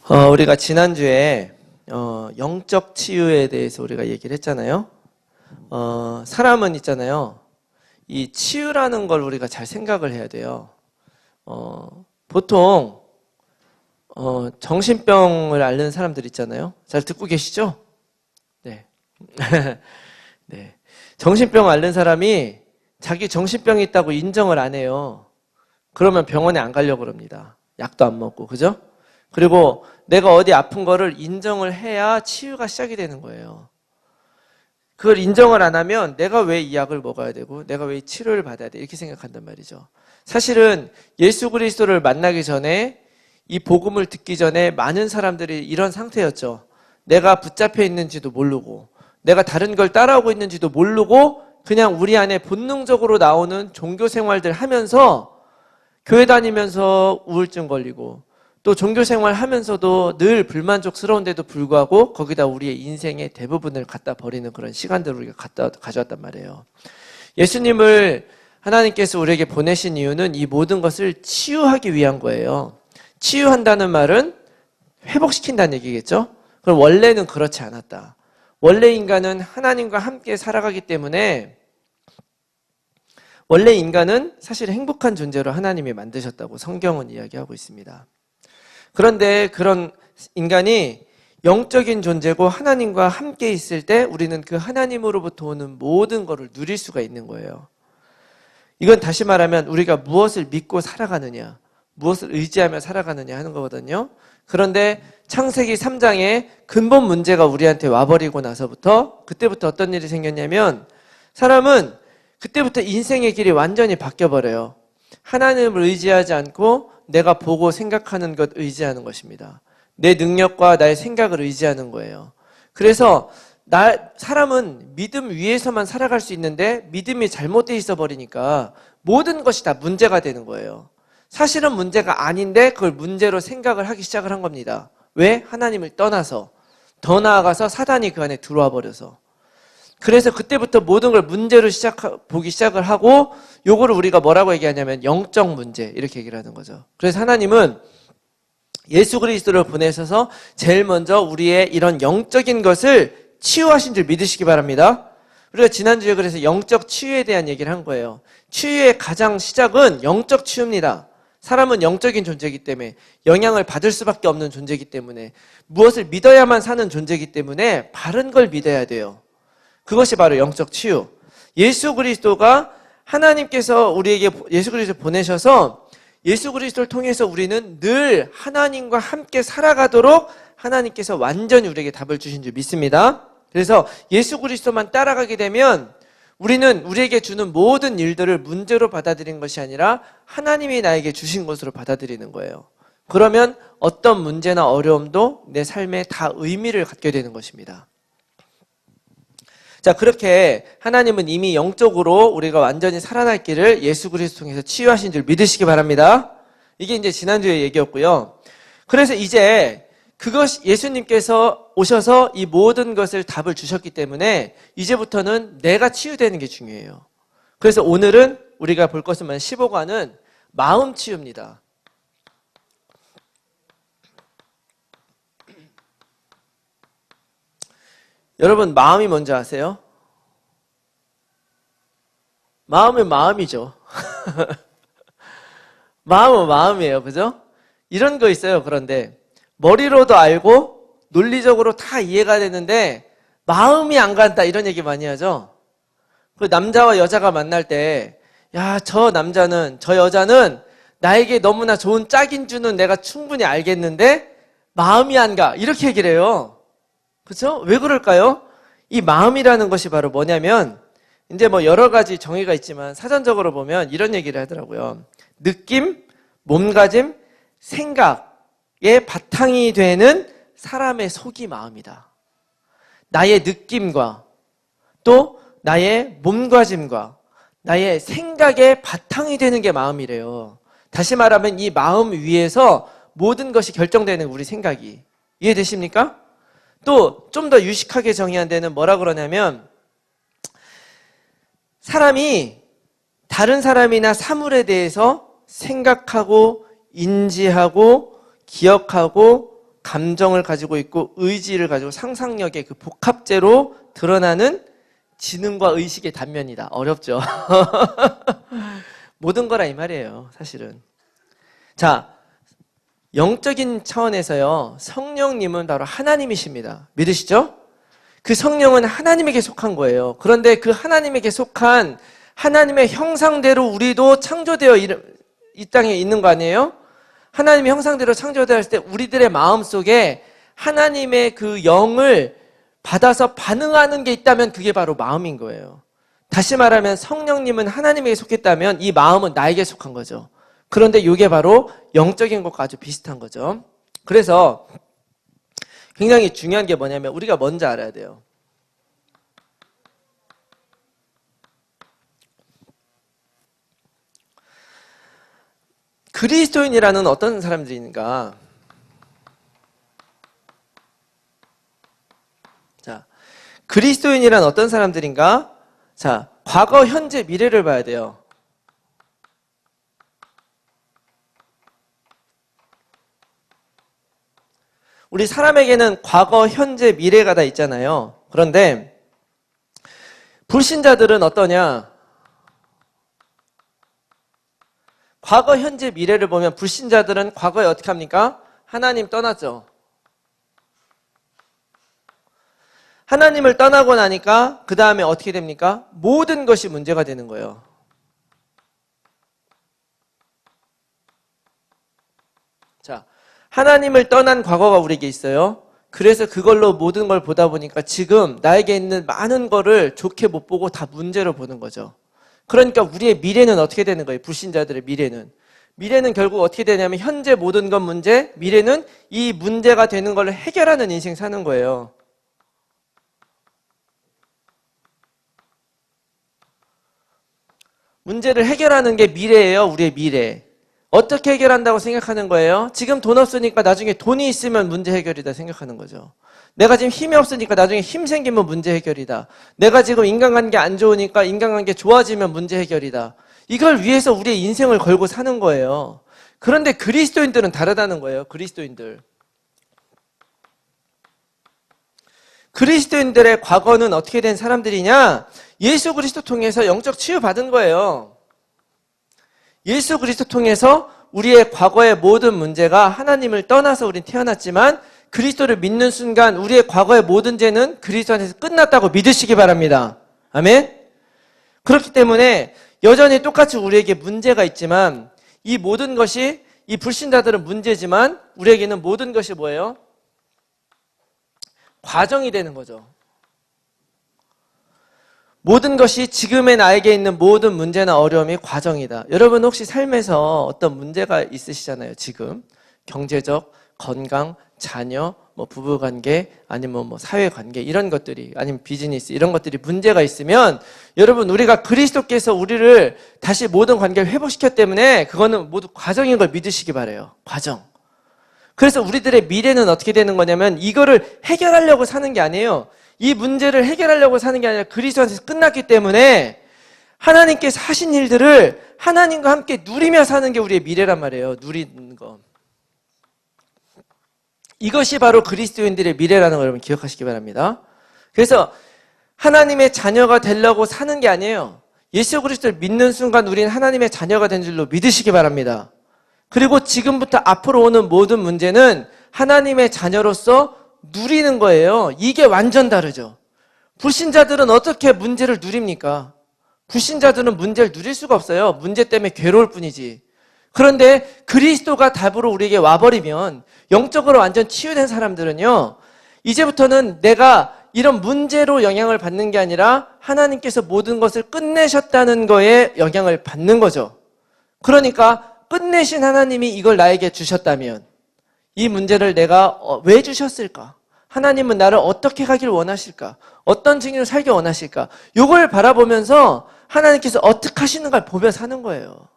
우리가 지난주에 영적 치유에 대해서 우리가 얘기를 했잖아요. 사람은 있잖아요. 이 치유라는 걸 우리가 잘 생각을 해야 돼요. 보통 정신병을 앓는 사람들 있잖아요. 잘 듣고 계시죠? 네. 네. 정신병 앓는 사람이 자기 정신병이 있다고 인정을 안 해요. 그러면 병원에 안 가려고 그럽니다. 약도 안 먹고, 그죠? 그리고 내가 어디 아픈 거를 인정을 해야 치유가 시작이 되는 거예요. 그걸 인정을 안 하면 내가 왜 이 약을 먹어야 되고 내가 왜 이 치료를 받아야 돼 이렇게 생각한단 말이죠. 사실은 예수 그리스도를 만나기 전에 이 복음을 듣기 전에 많은 사람들이 이런 상태였죠. 내가 붙잡혀 있는지도 모르고 내가 다른 걸 따라오고 있는지도 모르고 그냥 우리 안에 본능적으로 나오는 종교 생활들 하면서 교회 다니면서 우울증 걸리고 또 종교 생활 하면서도 늘 불만족스러운데도 불구하고 거기다 우리의 인생의 대부분을 갖다 버리는 그런 시간들을 우리가 가져왔단 말이에요. 예수님을 하나님께서 우리에게 보내신 이유는 이 모든 것을 치유하기 위한 거예요. 치유한다는 말은 회복시킨다는 얘기겠죠? 그럼 원래는 그렇지 않았다. 원래 인간은 하나님과 함께 살아가기 때문에 원래 인간은 사실 행복한 존재로 하나님이 만드셨다고 성경은 이야기하고 있습니다. 그런데 그런 인간이 영적인 존재고 하나님과 함께 있을 때 우리는 그 하나님으로부터 오는 모든 것을 누릴 수가 있는 거예요. 이건 다시 말하면 우리가 무엇을 믿고 살아가느냐, 무엇을 의지하며 살아가느냐 하는 거거든요. 그런데 창세기 3장에 근본 문제가 우리한테 와버리고 나서부터 그때부터 어떤 일이 생겼냐면 사람은 그때부터 인생의 길이 완전히 바뀌어버려요. 하나님을 의지하지 않고 내가 보고 생각하는 것 의지하는 것입니다. 내 능력과 나의 생각을 의지하는 거예요. 그래서 사람은 믿음 위에서만 살아갈 수 있는데 믿음이 잘못되어 있어 버리니까 모든 것이 다 문제가 되는 거예요. 사실은 문제가 아닌데 그걸 문제로 생각을 하기 시작을 한 겁니다. 왜? 하나님을 떠나서 더 나아가서 사단이 그 안에 들어와 버려서. 그래서 그때부터 모든 걸 문제로 보기 시작을 하고 요거를 우리가 뭐라고 얘기하냐면 영적 문제 이렇게 얘기를 하는 거죠. 그래서 하나님은 예수 그리스도를 보내셔서 제일 먼저 우리의 이런 영적인 것을 치유하신 줄 믿으시기 바랍니다. 우리가 지난주에 그래서 영적 치유에 대한 얘기를 한 거예요. 치유의 가장 시작은 영적 치유입니다. 사람은 영적인 존재이기 때문에 영향을 받을 수밖에 없는 존재이기 때문에 무엇을 믿어야만 사는 존재이기 때문에 바른 걸 믿어야 돼요. 그것이 바로 영적 치유. 예수 그리스도가 하나님께서 우리에게 예수 그리스도를 보내셔서 예수 그리스도를 통해서 우리는 늘 하나님과 함께 살아가도록 하나님께서 완전히 우리에게 답을 주신 줄 믿습니다. 그래서 예수 그리스도만 따라가게 되면 우리는 우리에게 주는 모든 일들을 문제로 받아들이는 것이 아니라 하나님이 나에게 주신 것으로 받아들이는 거예요. 그러면 어떤 문제나 어려움도 내 삶에 다 의미를 갖게 되는 것입니다. 자, 그렇게 하나님은 이미 영적으로 우리가 완전히 살아날 길을 예수 그리스도 통해서 치유하신 줄 믿으시기 바랍니다. 이게 이제 지난주에 얘기였고요. 그래서 이제 예수님께서 오셔서 이 모든 것을 답을 주셨기 때문에 이제부터는 내가 치유되는 게 중요해요. 그래서 오늘은 우리가 볼 것은 15과는 마음 치유입니다. 여러분 마음이 뭔지 아세요? 마음은 마음이죠. 마음은 마음이에요. 그죠? 이런 거 있어요. 그런데 머리로도 알고 논리적으로 다 이해가 되는데 마음이 안 간다 이런 얘기 많이 하죠. 그 남자와 여자가 만날 때 야, 저 여자는 나에게 너무나 좋은 짝인 줄은 내가 충분히 알겠는데 마음이 안 가. 이렇게 얘기를 해요. 그렇죠? 왜 그럴까요? 이 마음이라는 것이 바로 뭐냐면 이제 뭐 여러 가지 정의가 있지만 사전적으로 보면 이런 얘기를 하더라고요. 느낌, 몸가짐, 생각의 바탕이 되는 사람의 속이 마음이다. 나의 느낌과 또 나의 몸가짐과 나의 생각의 바탕이 되는 게 마음이래요. 다시 말하면 이 마음 위에서 모든 것이 결정되는 우리 생각이. 이해되십니까? 또 좀 더 유식하게 정의한 데는 뭐라 그러냐면 사람이 다른 사람이나 사물에 대해서 생각하고 인지하고 기억하고 감정을 가지고 있고 의지를 가지고 상상력의 그 복합제로 드러나는 지능과 의식의 단면이다. 어렵죠? 모든 거라 이 말이에요, 사실은. 자, 영적인 차원에서요, 성령님은 바로 하나님이십니다. 믿으시죠? 그 성령은 하나님에게 속한 거예요. 그런데 그 하나님에게 속한 하나님의 형상대로 우리도 창조되어 이 땅에 있는 거 아니에요? 하나님의 형상대로 창조되었을 때 우리들의 마음속에 하나님의 그 영을 받아서 반응하는 게 있다면 그게 바로 마음인 거예요. 다시 말하면 성령님은 하나님에게 속했다면 이 마음은 나에게 속한 거죠. 그런데 이게 바로 영적인 것과 아주 비슷한 거죠. 그래서 굉장히 중요한 게 뭐냐면 우리가 먼저 알아야 돼요. 그리스도인이라는 어떤 사람들인가? 자, 그리스도인이란 어떤 사람들인가? 자, 과거, 현재, 미래를 봐야 돼요. 우리 사람에게는 과거, 현재, 미래가 다 있잖아요. 그런데 불신자들은 어떠냐? 과거, 현재, 미래를 보면 불신자들은 과거에 어떻게 합니까? 하나님 떠났죠. 하나님을 떠나고 나니까 그 다음에 어떻게 됩니까? 모든 것이 문제가 되는 거예요. 자, 하나님을 떠난 과거가 우리에게 있어요. 그래서 그걸로 모든 걸 보다 보니까 지금 나에게 있는 많은 거를 좋게 못 보고 다 문제로 보는 거죠. 그러니까 우리의 미래는 어떻게 되는 거예요? 불신자들의 미래는. 미래는 결국 어떻게 되냐면 현재 모든 건 문제, 미래는 이 문제가 되는 걸 해결하는 인생 사는 거예요. 문제를 해결하는 게 미래예요. 우리의 미래. 어떻게 해결한다고 생각하는 거예요? 지금 돈 없으니까 나중에 돈이 있으면 문제 해결이다 생각하는 거죠. 내가 지금 힘이 없으니까 나중에 힘 생기면 문제 해결이다. 내가 지금 인간관계 안 좋으니까 인간관계 좋아지면 문제 해결이다. 이걸 위해서 우리의 인생을 걸고 사는 거예요. 그런데 그리스도인들은 다르다는 거예요. 그리스도인들의 과거는 어떻게 된 사람들이냐? 예수 그리스도 통해서 영적 치유 받은 거예요. 예수 그리스도 통해서 우리의 과거의 모든 문제가 하나님을 떠나서 우린 태어났지만 그리스도를 믿는 순간 우리의 과거의 모든 죄는 그리스도 안에서 끝났다고 믿으시기 바랍니다. 아멘? 그렇기 때문에 여전히 똑같이 우리에게 문제가 있지만 이 모든 것이 이 불신자들은 문제지만 우리에게는 모든 것이 뭐예요? 과정이 되는 거죠. 모든 것이 지금의 나에게 있는 모든 문제나 어려움이 과정이다. 여러분 혹시 삶에서 어떤 문제가 있으시잖아요. 지금 경제적, 건강, 자녀, 부부관계, 아니면 사회관계 이런 것들이 아니면 비즈니스 이런 것들이 문제가 있으면 여러분 우리가 그리스도께서 우리를 다시 모든 관계를 회복시켰기 때문에 그거는 모두 과정인 걸 믿으시기 바라요. 과정. 그래서 우리들의 미래는 어떻게 되는 거냐면 이거를 해결하려고 사는 게 아니에요. 이 문제를 해결하려고 사는 게 아니라 그리스도 안에서 끝났기 때문에 하나님께서 하신 일들을 하나님과 함께 누리며 사는 게 우리의 미래란 말이에요. 누리는 거. 이것이 바로 그리스도인들의 미래라는 걸 여러분 기억하시기 바랍니다. 그래서 하나님의 자녀가 되려고 사는 게 아니에요. 예수 그리스도를 믿는 순간 우리는 하나님의 자녀가 된 줄로 믿으시기 바랍니다. 그리고 지금부터 앞으로 오는 모든 문제는 하나님의 자녀로서 누리는 거예요. 이게 완전 다르죠. 불신자들은 어떻게 문제를 누립니까? 불신자들은 문제를 누릴 수가 없어요. 문제 때문에 괴로울 뿐이지. 그런데 그리스도가 답으로 우리에게 와버리면 영적으로 완전 치유된 사람들은요, 이제부터는 내가 이런 문제로 영향을 받는 게 아니라 하나님께서 모든 것을 끝내셨다는 거에 영향을 받는 거죠. 그러니까 끝내신 하나님이 이걸 나에게 주셨다면 이 문제를 내가 왜 주셨을까? 하나님은 나를 어떻게 하길 원하실까? 어떤 증인으로 살기 원하실까? 이걸 바라보면서 하나님께서 어떻게 하시는가를 보며 사는 거예요.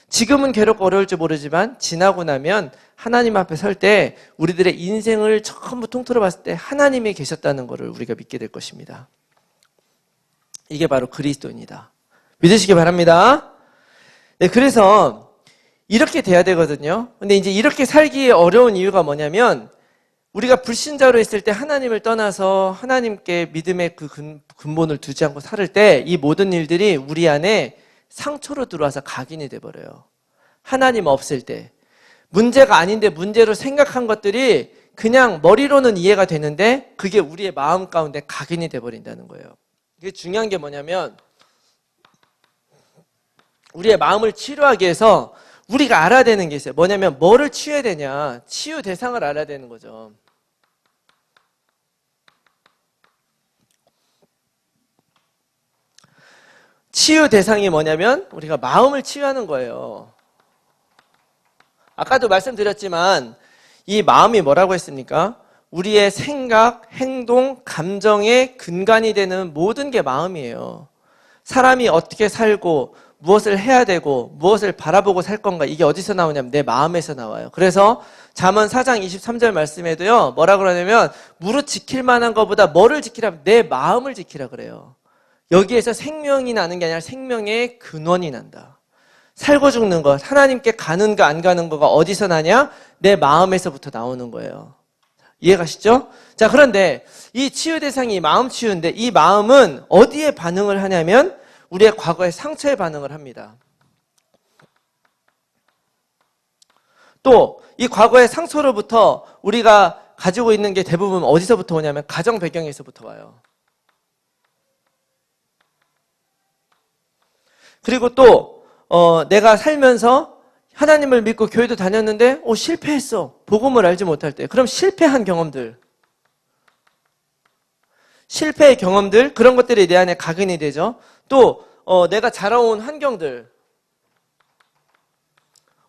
지금은 괴롭고 어려울지 모르지만 지나고 나면 하나님 앞에 설 때 우리들의 인생을 전부 통틀어 봤을 때 하나님이 계셨다는 것을 우리가 믿게 될 것입니다. 이게 바로 그리스도입니다. 믿으시기 바랍니다. 네, 그래서 이렇게 돼야 되거든요. 근데 이제 이렇게 살기 어려운 이유가 뭐냐면 우리가 불신자로 있을 때 하나님을 떠나서 하나님께 믿음의 그 근본을 두지 않고 살을 때 이 모든 일들이 우리 안에 상처로 들어와서 각인이 돼버려요. 하나님 없을 때. 문제가 아닌데 문제로 생각한 것들이 그냥 머리로는 이해가 되는데 그게 우리의 마음 가운데 각인이 돼버린다는 거예요. 이게 중요한 게 뭐냐면 우리의 마음을 치료하기 위해서 우리가 알아야 되는 게 있어요. 뭐냐면 뭐를 치유해야 되냐. 치유 대상을 알아야 되는 거죠. 치유 대상이 뭐냐면 우리가 마음을 치유하는 거예요. 아까도 말씀드렸지만 이 마음이 뭐라고 했습니까? 우리의 생각, 행동, 감정의 근간이 되는 모든 게 마음이에요. 사람이 어떻게 살고 무엇을 해야 되고 무엇을 바라보고 살 건가 이게 어디서 나오냐면 내 마음에서 나와요. 그래서 잠언 4장 23절 말씀에도요. 뭐라 그러냐면 무릇 지킬 만한 것보다 뭐를 지키라면 내 마음을 지키라 그래요. 여기에서 생명이 나는 게 아니라 생명의 근원이 난다. 살고 죽는 것, 하나님께 가는 거 안 가는 거가 어디서 나냐? 내 마음에서부터 나오는 거예요. 이해가시죠? 자, 그런데 이 치유 대상이 마음 치유인데 이 마음은 어디에 반응을 하냐면 우리의 과거의 상처에 반응을 합니다. 또 이 과거의 상처로부터 우리가 가지고 있는 게 대부분 어디서부터 오냐면 가정 배경에서부터 와요. 그리고 또 내가 살면서 하나님을 믿고 교회도 다녔는데 실패했어. 복음을 알지 못할 때. 그럼 실패한 경험들. 실패의 경험들 그런 것들이 내 안에 각인이 되죠. 또 내가 자라온 환경들.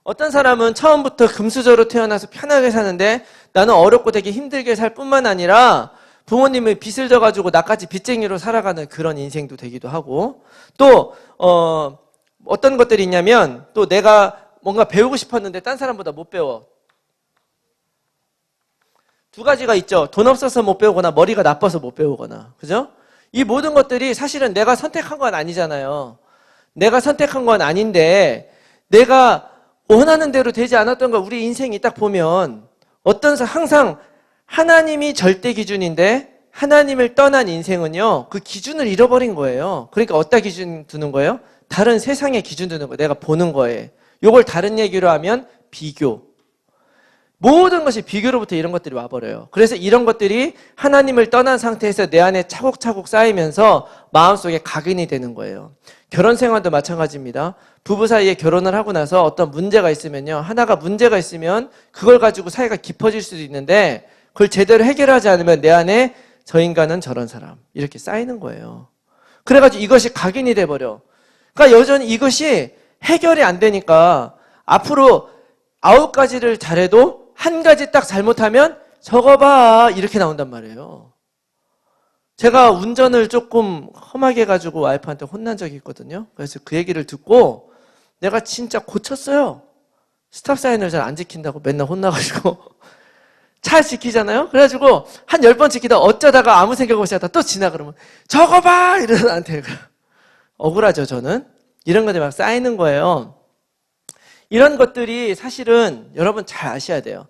어떤 사람은 처음부터 금수저로 태어나서 편하게 사는데 나는 어렵고 되게 힘들게 살 뿐만 아니라 부모님의 빚을 져가지고 나까지 빚쟁이로 살아가는 그런 인생도 되기도 하고 또 어떤 것들이 있냐면 또 내가 뭔가 배우고 싶었는데 딴 사람보다 못 배워. 두 가지가 있죠. 돈 없어서 못 배우거나 머리가 나빠서 못 배우거나. 그죠? 이 모든 것들이 사실은 내가 선택한 건 아니잖아요. 내가 선택한 건 아닌데 내가 원하는 대로 되지 않았던 걸 우리 인생이 딱 보면 항상 하나님이 절대 기준인데 하나님을 떠난 인생은요. 그 기준을 잃어버린 거예요. 그러니까 어디다 기준 두는 거예요? 다른 세상에 기준 두는 거예요. 내가 보는 거예요. 이걸 다른 얘기로 하면 비교. 모든 것이 비교로부터 이런 것들이 와버려요. 그래서 이런 것들이 하나님을 떠난 상태에서 내 안에 차곡차곡 쌓이면서 마음속에 각인이 되는 거예요. 결혼 생활도 마찬가지입니다. 부부 사이에 결혼을 하고 나서 어떤 문제가 있으면요. 하나가 문제가 있으면 그걸 가지고 사이가 깊어질 수도 있는데 그걸 제대로 해결하지 않으면 내 안에 저 인간은 저런 사람 이렇게 쌓이는 거예요. 그래가지고 이것이 각인이 돼버려. 그러니까 여전히 이것이 해결이 안 되니까 앞으로 9가지를 잘해도 한 가지 딱 잘못하면 저거 봐 이렇게 나온단 말이에요. 제가 운전을 조금 험하게 해가지고 와이프한테 혼난 적이 있거든요. 그래서 그 얘기를 듣고 내가 진짜 고쳤어요. 스탑 사인을 잘 안 지킨다고 맨날 혼나가지고 차 지키잖아요. 그래가지고 한 10번 지키다 어쩌다가 아무 생각 없이 하다 또 지나 그러면 저거 봐 이러는 나한테 억울하죠. 저는 이런 것들이 막 쌓이는 거예요. 이런 것들이 사실은 여러분 잘 아셔야 돼요.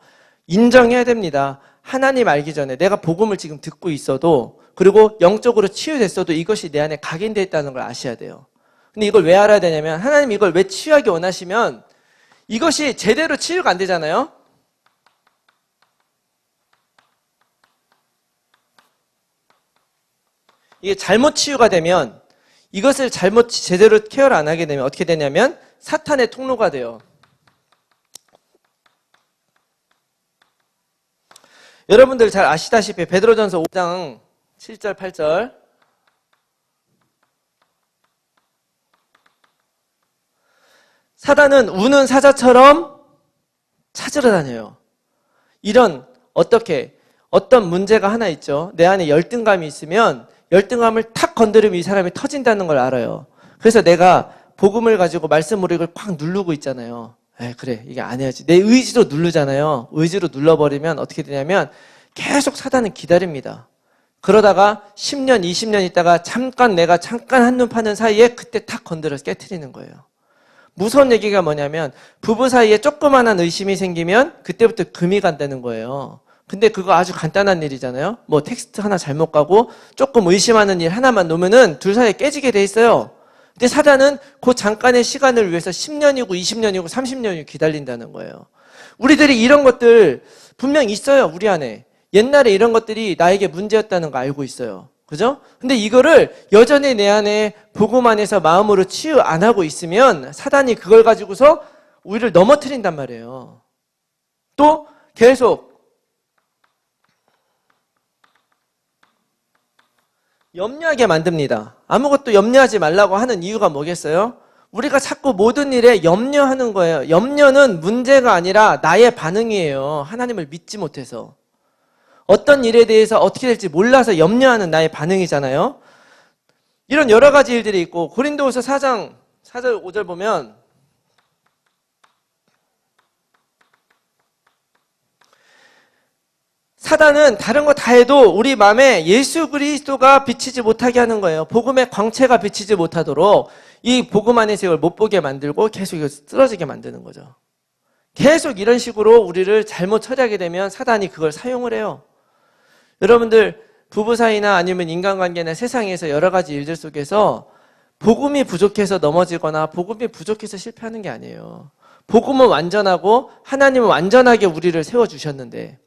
인정해야 됩니다. 하나님 알기 전에 내가 복음을 지금 듣고 있어도 그리고 영적으로 치유됐어도 이것이 내 안에 각인되어 있다는 걸 아셔야 돼요. 근데 이걸 왜 알아야 되냐면 하나님 이걸 왜 치유하기 원하시면 이것이 제대로 치유가 안 되잖아요. 이게 잘못 치유가 되면 이것을 제대로 케어를 안 하게 되면 어떻게 되냐면 사탄의 통로가 돼요. 여러분들 잘 아시다시피 베드로전서 5장 7절 8절 사단은 우는 사자처럼 찾으러 다녀요. 어떤 문제가 하나 있죠. 내 안에 열등감이 있으면 열등감을 탁 건드리면 이 사람이 터진다는 걸 알아요. 그래서 내가 복음을 가지고 말씀으로 이걸 팍 누르고 있잖아요. 그래 이게 안 해야지. 내 의지로 누르잖아요. 의지로 눌러버리면 어떻게 되냐면 계속 사단은 기다립니다. 그러다가 10년, 20년 있다가 내가 잠깐 한눈 파는 사이에 그때 탁 건드려서 깨트리는 거예요. 무서운 얘기가 뭐냐면 부부 사이에 조그만한 의심이 생기면 그때부터 금이 간다는 거예요. 근데 그거 아주 간단한 일이잖아요. 뭐 텍스트 하나 잘못 가고 조금 의심하는 일 하나만 놓으면은 둘 사이에 깨지게 돼 있어요. 근데 사단은 그 잠깐의 시간을 위해서 10년이고 20년이고 30년이고 기다린다는 거예요. 우리들이 이런 것들 분명 있어요, 우리 안에. 옛날에 이런 것들이 나에게 문제였다는 거 알고 있어요. 그죠? 근데 이거를 여전히 내 안에 복음 안에서 마음으로 치유 안 하고 있으면 사단이 그걸 가지고서 우리를 넘어뜨린단 말이에요. 또 계속 염려하게 만듭니다. 아무것도 염려하지 말라고 하는 이유가 뭐겠어요? 우리가 자꾸 모든 일에 염려하는 거예요. 염려는 문제가 아니라 나의 반응이에요. 하나님을 믿지 못해서. 어떤 일에 대해서 어떻게 될지 몰라서 염려하는 나의 반응이잖아요. 이런 여러 가지 일들이 있고 고린도후서 4장 4절 5절 보면 사단은 다른 거 다 해도 우리 마음에 예수 그리스도가 비치지 못하게 하는 거예요. 복음의 광채가 비치지 못하도록 이 복음 안에서 이걸 못 보게 만들고 계속 이걸 쓰러지게 만드는 거죠. 계속 이런 식으로 우리를 잘못 처리하게 되면 사단이 그걸 사용을 해요. 여러분들 부부 사이나 아니면 인간관계나 세상에서 여러 가지 일들 속에서 복음이 부족해서 넘어지거나 복음이 부족해서 실패하는 게 아니에요. 복음은 완전하고 하나님은 완전하게 우리를 세워주셨는데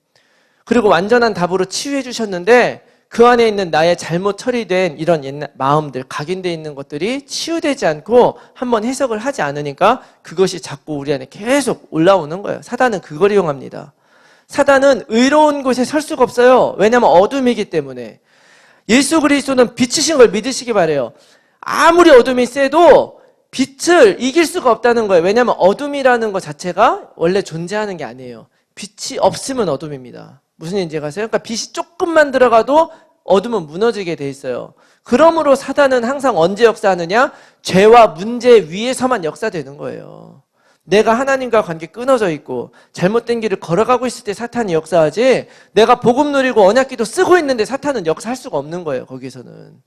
그리고 완전한 답으로 치유해 주셨는데 그 안에 있는 나의 잘못 처리된 이런 옛날 마음들, 각인되어 있는 것들이 치유되지 않고 한번 해석을 하지 않으니까 그것이 자꾸 우리 안에 계속 올라오는 거예요. 사단은 그걸 이용합니다. 사단은 의로운 곳에 설 수가 없어요. 왜냐하면 어둠이기 때문에. 예수 그리스도는 빛이신 걸 믿으시기 바래요. 아무리 어둠이 세도 빛을 이길 수가 없다는 거예요. 왜냐하면 어둠이라는 것 자체가 원래 존재하는 게 아니에요. 빛이 없으면 어둠입니다. 무슨 얘기인지 아세요? 그러니까 빛이 조금만 들어가도 어둠은 무너지게 돼 있어요. 그러므로 사단은 항상 언제 역사하느냐? 죄와 문제 위에서만 역사되는 거예요. 내가 하나님과 관계 끊어져 있고 잘못된 길을 걸어가고 있을 때 사탄이 역사하지 내가 복음 누리고 언약기도 쓰고 있는데 사탄은 역사할 수가 없는 거예요. 거기서는.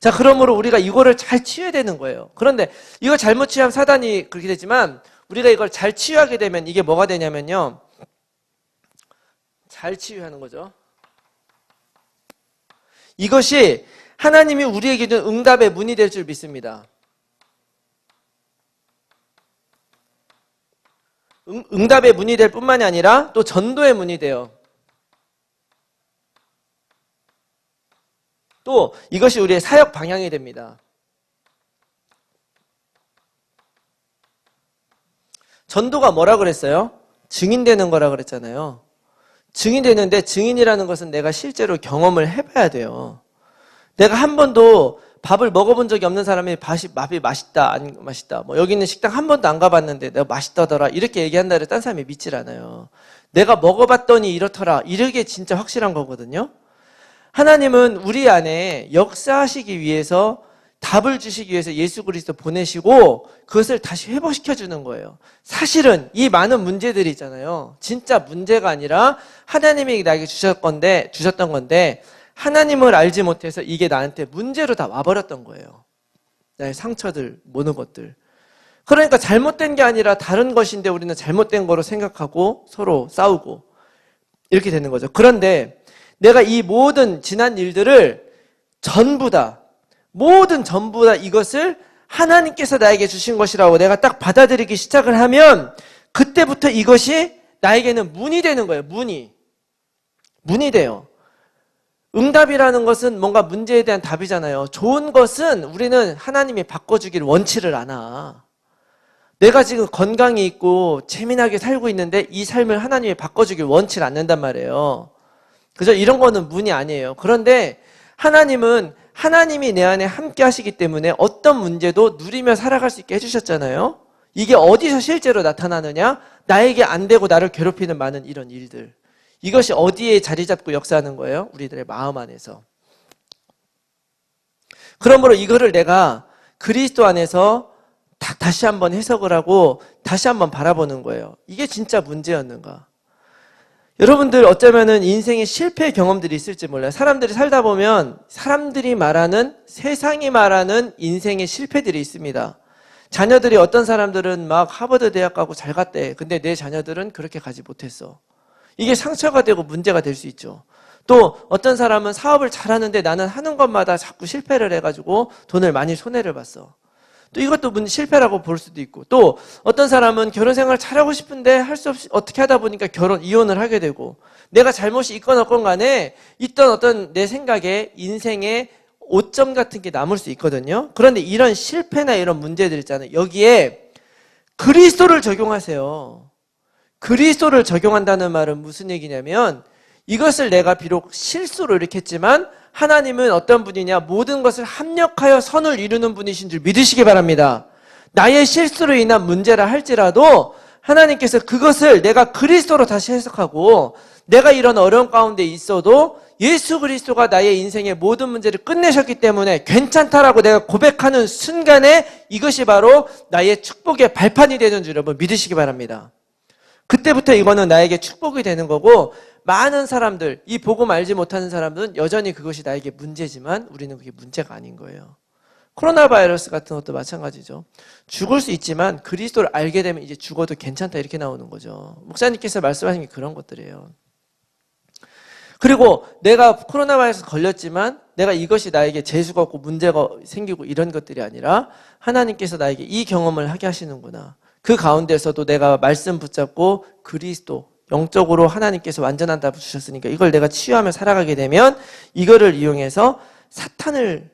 자, 그러므로 우리가 이거를 잘 치유해야 되는 거예요. 그런데 이거 잘못 치유하면 사단이 그렇게 되지만 우리가 이걸 잘 치유하게 되면 이게 뭐가 되냐면요. 잘 치유하는 거죠. 이것이 하나님이 우리에게 준 응답의 문이 될 줄 믿습니다. 응답의 문이 될 뿐만이 아니라 또 전도의 문이 돼요. 또 이것이 우리의 사역 방향이 됩니다. 전도가 뭐라 그랬어요? 증인되는 거라 그랬잖아요. 증인되는데 증인이라는 것은 내가 실제로 경험을 해봐야 돼요. 내가 한 번도 밥을 먹어본 적이 없는 사람이 밥이 맛있다 안 맛있다 뭐 여기 있는 식당 한 번도 안 가봤는데 내가 맛있다더라 이렇게 얘기한다 해도 딴 사람이 믿질 않아요. 내가 먹어봤더니 이렇더라 이렇게 진짜 확실한 거거든요. 하나님은 우리 안에 역사하시기 위해서 답을 주시기 위해서 예수 그리스도 보내시고 그것을 다시 회복시켜 주는 거예요. 사실은 이 많은 문제들이 있잖아요. 진짜 문제가 아니라 하나님이 나에게 주셨던 건데 하나님을 알지 못해서 이게 나한테 문제로 다 와버렸던 거예요. 나의 상처들, 모든 것들. 그러니까 잘못된 게 아니라 다른 것인데 우리는 잘못된 거로 생각하고 서로 싸우고 이렇게 되는 거죠. 그런데 내가 이 모든 지난 일들을 전부 다 이것을 하나님께서 나에게 주신 것이라고 내가 딱 받아들이기 시작을 하면 그때부터 이것이 나에게는 문이 되는 거예요. 문이 돼요. 응답이라는 것은 뭔가 문제에 대한 답이잖아요. 좋은 것은 우리는 하나님이 바꿔주기를 원치를 않아. 내가 지금 건강이 있고 재미나게 살고 있는데 이 삶을 하나님이 바꿔주길 원치를 않는단 말이에요. 그죠? 이런 거는 문이 아니에요. 그런데 하나님은 하나님이 내 안에 함께 하시기 때문에 어떤 문제도 누리며 살아갈 수 있게 해주셨잖아요. 이게 어디서 실제로 나타나느냐? 나에게 안 되고 나를 괴롭히는 많은 이런 일들. 이것이 어디에 자리 잡고 역사하는 거예요? 우리들의 마음 안에서. 그러므로 이거를 내가 그리스도 안에서 다시 한번 해석을 하고 다시 한번 바라보는 거예요. 이게 진짜 문제였는가? 여러분들 어쩌면은 인생의 실패 경험들이 있을지 몰라요. 사람들이 살다 보면 사람들이 말하는 세상이 말하는 인생의 실패들이 있습니다. 자녀들이 어떤 사람들은 막 하버드 대학 가고 잘 갔대. 근데 내 자녀들은 그렇게 가지 못했어. 이게 상처가 되고 문제가 될 수 있죠. 또 어떤 사람은 사업을 잘하는데 나는 하는 것마다 자꾸 실패를 해가지고 돈을 많이 손해를 봤어. 또 이것도 실패라고 볼 수도 있고, 또 어떤 사람은 결혼 생활 잘하고 싶은데 할 수 없이 어떻게 하다 보니까 이혼을 하게 되고, 내가 잘못이 있건 없건 간에 있던 어떤 내 생각에 인생의 오점 같은 게 남을 수 있거든요. 그런데 이런 실패나 이런 문제들 있잖아요. 여기에 그리스도를 적용하세요. 그리스도를 적용한다는 말은 무슨 얘기냐면, 이것을 내가 비록 실수로 이렇게 했지만 하나님은 어떤 분이냐, 모든 것을 합력하여 선을 이루는 분이신 줄 믿으시기 바랍니다. 나의 실수로 인한 문제라 할지라도 하나님께서 그것을 내가 그리스도로 다시 해석하고, 내가 이런 어려운 가운데 있어도 예수 그리스도가 나의 인생의 모든 문제를 끝내셨기 때문에 괜찮다라고 내가 고백하는 순간에 이것이 바로 나의 축복의 발판이 되는 줄 여러분 믿으시기 바랍니다. 그때부터 이거는 나에게 축복이 되는 거고, 많은 사람들, 이 복음 알지 못하는 사람들은 여전히 그것이 나에게 문제지만 우리는 그게 문제가 아닌 거예요. 코로나 바이러스 같은 것도 마찬가지죠. 죽을 수 있지만 그리스도를 알게 되면 이제 죽어도 괜찮다 이렇게 나오는 거죠. 목사님께서 말씀하신 게 그런 것들이에요. 그리고 내가 코로나 바이러스 걸렸지만 내가 이것이 나에게 재수가 없고 문제가 생기고 이런 것들이 아니라 하나님께서 나에게 이 경험을 하게 하시는구나. 그 가운데서도 내가 말씀 붙잡고 그리스도, 영적으로 하나님께서 완전한 답을 주셨으니까 이걸 내가 치유하며 살아가게 되면 이거를 이용해서 사탄을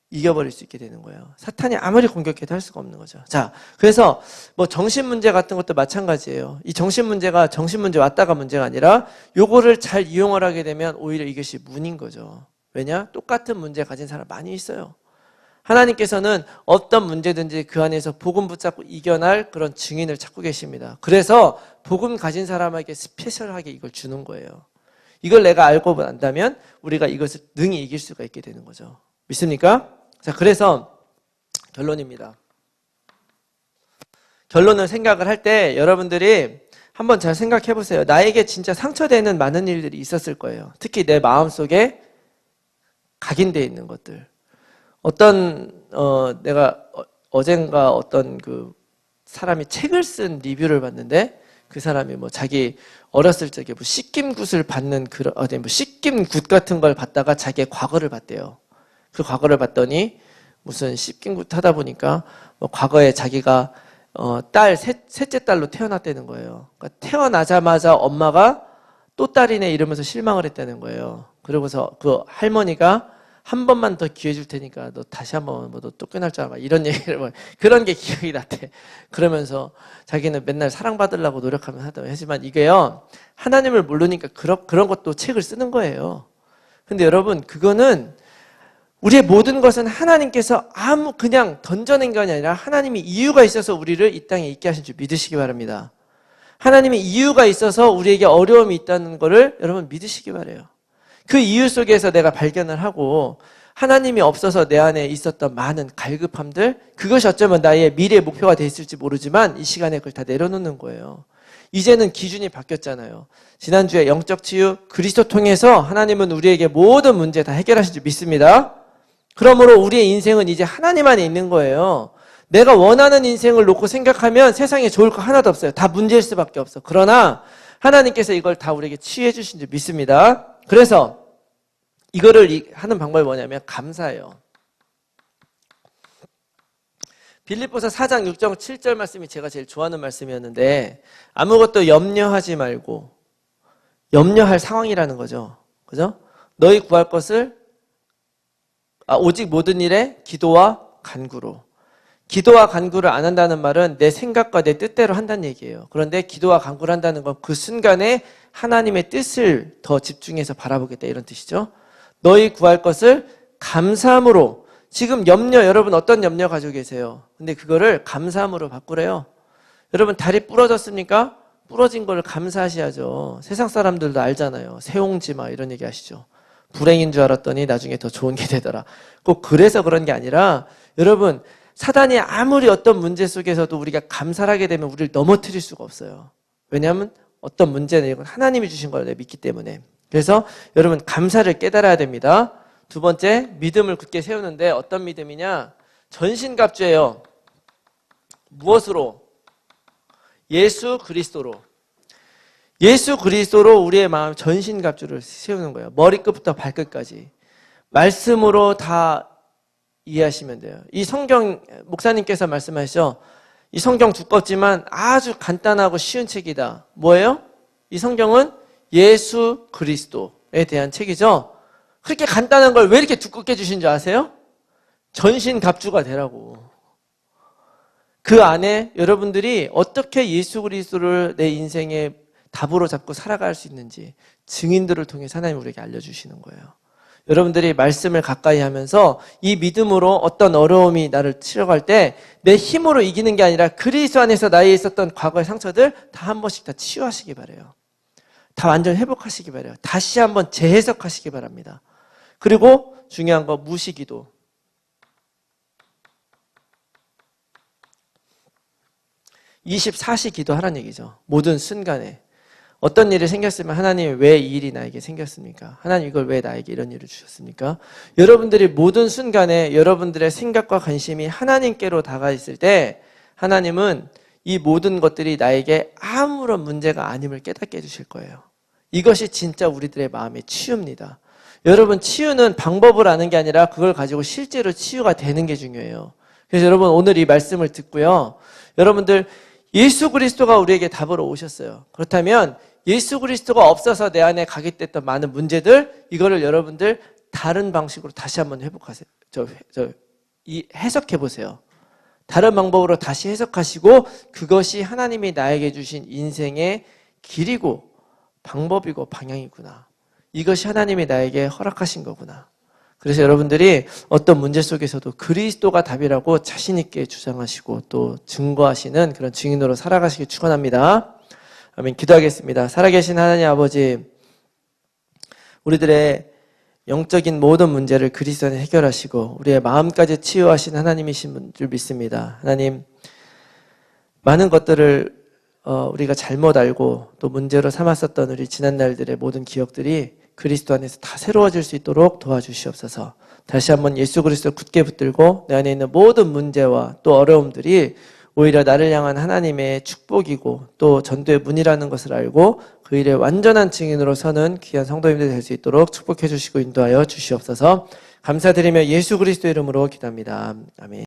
이겨버릴 수 있게 되는 거예요. 사탄이 아무리 공격해도 할 수가 없는 거죠. 자, 그래서 뭐 정신 문제 같은 것도 마찬가지예요. 이 정신 문제가 정신 문제 왔다가 문제가 아니라 요거를 잘 이용을 하게 되면 오히려 이것이 문인 거죠. 왜냐? 똑같은 문제 가진 사람 많이 있어요. 하나님께서는 어떤 문제든지 그 안에서 복음 붙잡고 이겨낼 그런 증인을 찾고 계십니다. 그래서 복음 가진 사람에게 스페셜하게 이걸 주는 거예요. 이걸 내가 알고 난다면 우리가 이것을 능히 이길 수가 있게 되는 거죠. 믿습니까? 자, 그래서 결론입니다. 결론을 생각을 할 때 여러분들이 한번 잘 생각해 보세요. 나에게 진짜 상처되는 많은 일들이 있었을 거예요. 특히 내 마음속에 각인되어 있는 것들. 내가 어젠가 어떤 그 사람이 책을 쓴 리뷰를 봤는데 그 사람이 뭐 자기 어렸을 적에 뭐 씻김굿을 받는 그런, 뭐 씻김굿 같은 걸 받다가 자기의 과거를 봤대요. 그 과거를 봤더니 무슨 씻김굿 하다 보니까 뭐 과거에 자기가 셋째 딸로 태어났다는 거예요. 그러니까 태어나자마자 엄마가 또 딸이네 이러면서 실망을 했다는 거예요. 그러고서 그 할머니가 한 번만 더 기회 줄 테니까 너 다시 한번 너 쫓겨날 줄 알아. 이런 얘기를 그런 게 기억이 났대. 그러면서 자기는 맨날 사랑받으려고 노력하면 하다고 하지만 이게요. 하나님을 모르니까 그런 것도 책을 쓰는 거예요. 근데 여러분 그거는 우리의 모든 것은 하나님께서 그냥 던져낸 게 아니라 하나님이 이유가 있어서 우리를 이 땅에 있게 하신 줄 믿으시기 바랍니다. 하나님의 이유가 있어서 우리에게 어려움이 있다는 것을 여러분 믿으시기 바라요. 그 이유 속에서 내가 발견을 하고 하나님이 없어서 내 안에 있었던 많은 갈급함들, 그것이 어쩌면 나의 미래의 목표가 돼 있을지 모르지만 이 시간에 그걸 다 내려놓는 거예요. 이제는 기준이 바뀌었잖아요. 지난주에 영적 치유 그리스도 통해서 하나님은 우리에게 모든 문제 다 해결하신 줄 믿습니다. 그러므로 우리의 인생은 이제 하나님 안에 있는 거예요. 내가 원하는 인생을 놓고 생각하면 세상에 좋을 거 하나도 없어요. 다 문제일 수밖에 없어. 그러나 하나님께서 이걸 다 우리에게 치유해 주신 줄 믿습니다. 그래서 이거를 하는 방법이 뭐냐면 감사해요. 빌립보서 4장 6절 7절 말씀이 제가 제일 좋아하는 말씀이었는데 아무것도 염려하지 말고 염려할 상황이라는 거죠. 그죠? 너희 구할 것을 오직 모든 일에 기도와 간구로. 기도와 간구를 안 한다는 말은 내 생각과 내 뜻대로 한다는 얘기예요. 그런데 기도와 간구를 한다는 건 그 순간에 하나님의 뜻을 더 집중해서 바라보겠다 이런 뜻이죠. 너희 구할 것을 감사함으로. 지금 여러분 어떤 염려 가지고 계세요? 근데 그거를 감사함으로 바꾸래요. 여러분 다리 부러졌습니까? 부러진 걸 감사하셔야죠. 세상 사람들도 알잖아요. 새옹지마 이런 얘기 아시죠? 불행인 줄 알았더니 나중에 더 좋은 게 되더라. 꼭 그래서 그런 게 아니라 여러분 사단이 아무리 어떤 문제 속에서도 우리가 감사를 하게 되면 우리를 넘어뜨릴 수가 없어요. 왜냐하면 어떤 문제는 이건 하나님이 주신 걸 내가 믿기 때문에. 그래서 여러분 감사를 깨달아야 됩니다. 두 번째, 믿음을 굳게 세우는데 어떤 믿음이냐? 예수 그리스도로 우리의 마음 전신갑주를 세우는 거예요. 머리끝부터 발끝까지. 말씀으로 다 이해하시면 돼요. 이 성경, 목사님께서 말씀하시죠. 이 성경 두껍지만 아주 간단하고 쉬운 책이다. 뭐예요? 이 성경은 예수 그리스도에 대한 책이죠. 그렇게 간단한 걸 왜 이렇게 두껍게 주신 줄 아세요? 전신갑주가 되라고. 그 안에 여러분들이 어떻게 예수 그리스도를 내 인생의 답으로 잡고 살아갈 수 있는지 증인들을 통해서 하나님 우리에게 알려주시는 거예요. 여러분들이 말씀을 가까이 하면서 이 믿음으로 어떤 어려움이 나를 치러갈 때 내 힘으로 이기는 게 아니라 그리스도 안에서 나에 있었던 과거의 상처들 다 한 번씩 다 치유하시기 바라요. 다 완전 회복하시기 바라요. 다시 한번 재해석하시기 바랍니다. 그리고 중요한 거 무시기도. 24시 기도하라는 얘기죠. 모든 순간에. 어떤 일이 생겼으면 하나님 왜 이 일이 나에게 생겼습니까? 하나님 이걸 왜 나에게 이런 일을 주셨습니까? 여러분들이 모든 순간에 여러분들의 생각과 관심이 하나님께로 다가 있을 때 하나님은 이 모든 것들이 나에게 아무런 문제가 아님을 깨닫게 해주실 거예요. 이것이 진짜 우리들의 마음의 치유입니다. 여러분 치유는 방법을 아는 게 아니라 그걸 가지고 실제로 치유가 되는 게 중요해요. 그래서 여러분 오늘 이 말씀을 듣고요. 여러분들 예수 그리스도가 우리에게 답으로 오셨어요. 그렇다면 예수 그리스도가 없어서 내 안에 가게됐던 많은 문제들 이거를 여러분들 다른 방식으로 다시 한번 회복하세요. 해석해 보세요. 다른 방법으로 다시 해석하시고 그것이 하나님이 나에게 주신 인생의 길이고 방법이고 방향이구나. 이것이 하나님이 나에게 허락하신 거구나. 그래서 여러분들이 어떤 문제 속에서도 그리스도가 답이라고 자신 있게 주장하시고 또 증거하시는 그런 증인으로 살아가시길 축원합니다. 아멘. 기도하겠습니다. 살아계신 하나님 아버지, 우리들의 영적인 모든 문제를 그리스도 안에 해결하시고 우리의 마음까지 치유하신 하나님이신 줄 믿습니다. 하나님, 많은 것들을 우리가 잘못 알고 또 문제로 삼았었던 우리 지난 날들의 모든 기억들이 그리스도 안에서 다 새로워질 수 있도록 도와주시옵소서. 다시 한번 예수 그리스도를 굳게 붙들고 내 안에 있는 모든 문제와 또 어려움들이 오히려 나를 향한 하나님의 축복이고 또 전도의 문이라는 것을 알고 그 일의 완전한 증인으로 서는 귀한 성도님들 될 수 있도록 축복해 주시고 인도하여 주시옵소서. 감사드리며 예수 그리스도 이름으로 기도합니다. 아멘.